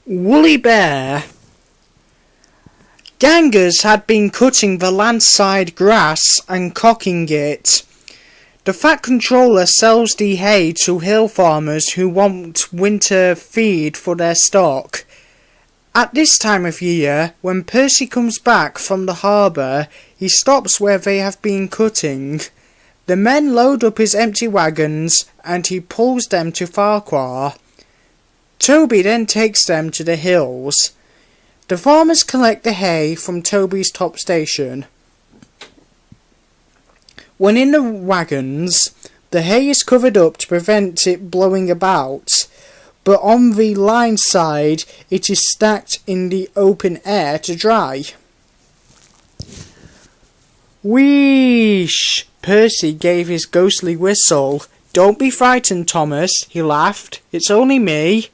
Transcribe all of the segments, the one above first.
Woolly Bear. Gangers had been cutting the landside grass and cocking it. The Fat Controller sells the hay to hill farmers who want winter feed for their stock. At this time of year, when Percy comes back from the harbour, he stops where they have been cutting. The men load up his empty wagons and he pulls them to Farquhar. Toby then takes them to the hills. The farmers collect the hay from Toby's top station. When in the wagons, the hay is covered up to prevent it blowing about, but on the line side it is stacked in the open air to dry. Wheesh! Percy gave his ghostly whistle. Don't be frightened, Thomas, he laughed. It's only me.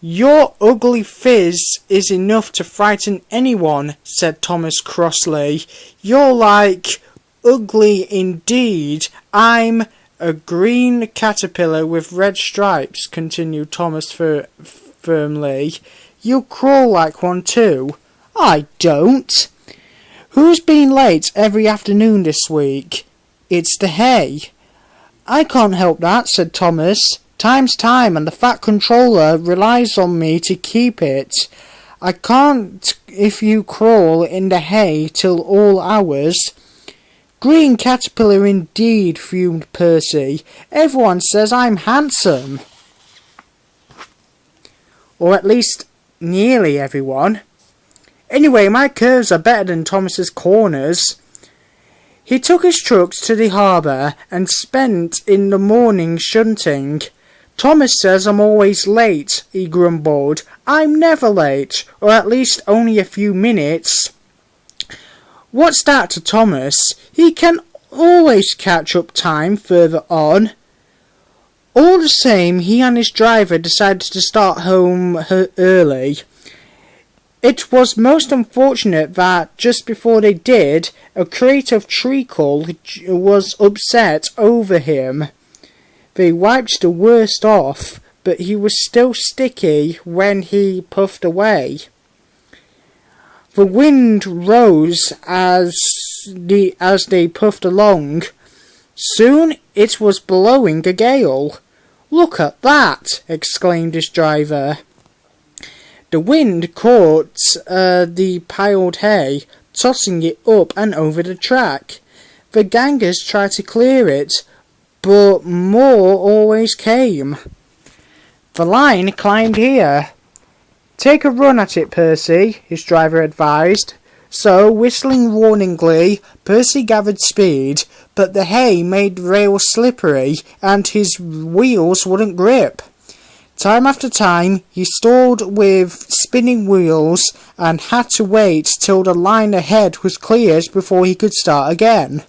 Your ugly phiz is enough to frighten anyone, said Thomas crossly. You're like ugly indeed. I'm a green caterpillar with red stripes, continued Thomas firmly. You crawl like one too. I don't. Who's been late every afternoon this week? It's the hay. I can't help that, said Thomas. Time's time, and the Fat Controller relies on me to keep it. I can't if you crawl in the hay till all hours. Green caterpillar indeed, fumed Percy. Everyone says I'm handsome. Or at least nearly everyone. Anyway, my curves are better than Thomas's corners. He took his trucks to the harbour and spent in the morning shunting. Thomas says I'm always late, he grumbled. I'm never late, or at least only a few minutes. What's that to Thomas? He can always catch up time further on. All the same, he and his driver decided to start home early. It was most unfortunate that, just before they did, a crate of treacle was upset over him. They wiped the worst off, but he was still sticky when he puffed away. The wind rose as they puffed along. Soon it was blowing a gale. Look at that! Exclaimed his driver. The wind caught the piled hay, tossing it up and over the track. The gangers tried to clear it, but more always came. The line climbed here. Take a run at it, Percy, his driver advised. So, whistling warningly, Percy gathered speed, but the hay made the rails slippery, and his wheels wouldn't grip. Time after time, he stalled with spinning wheels and had to wait till the line ahead was cleared before he could start again.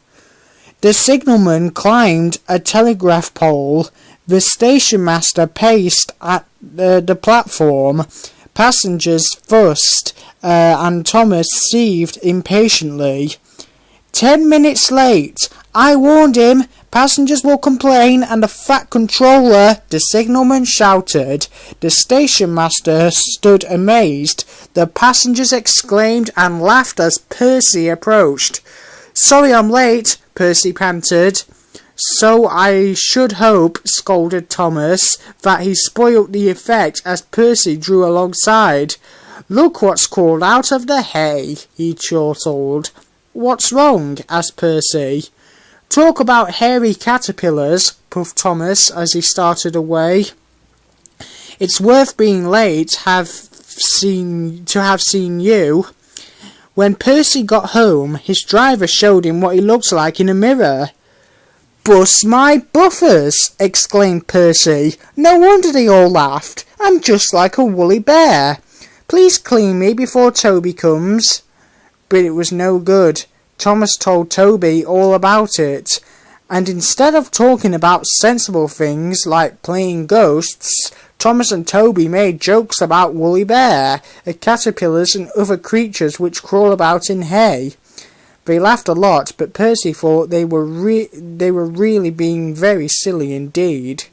The signalman climbed a telegraph pole. The station master paced at the platform. Passengers fussed, and Thomas seethed impatiently. 10 minutes late. I warned him. Passengers will complain, and the Fat Controller, the signalman shouted. The station master stood amazed. The passengers exclaimed and laughed as Percy approached. Sorry I'm late, Percy panted. So I should hope, scolded Thomas, that he spoilt the effect as Percy drew alongside. Look what's crawled out of the hay, he chortled. What's wrong? Asked Percy. Talk about hairy caterpillars, puffed Thomas as he started away. It's worth being late to have seen you. When Percy got home, his driver showed him what he looked like in a mirror. Bust my buffers! Exclaimed Percy. No wonder they all laughed. I'm just like a woolly bear. Please clean me before Toby comes. But it was no good. Thomas told Toby all about it, and instead of talking about sensible things like playing ghosts, Thomas and Toby made jokes about Woolly Bear, caterpillars and other creatures which crawl about in hay. They laughed a lot, but Percy thought they were really being very silly indeed.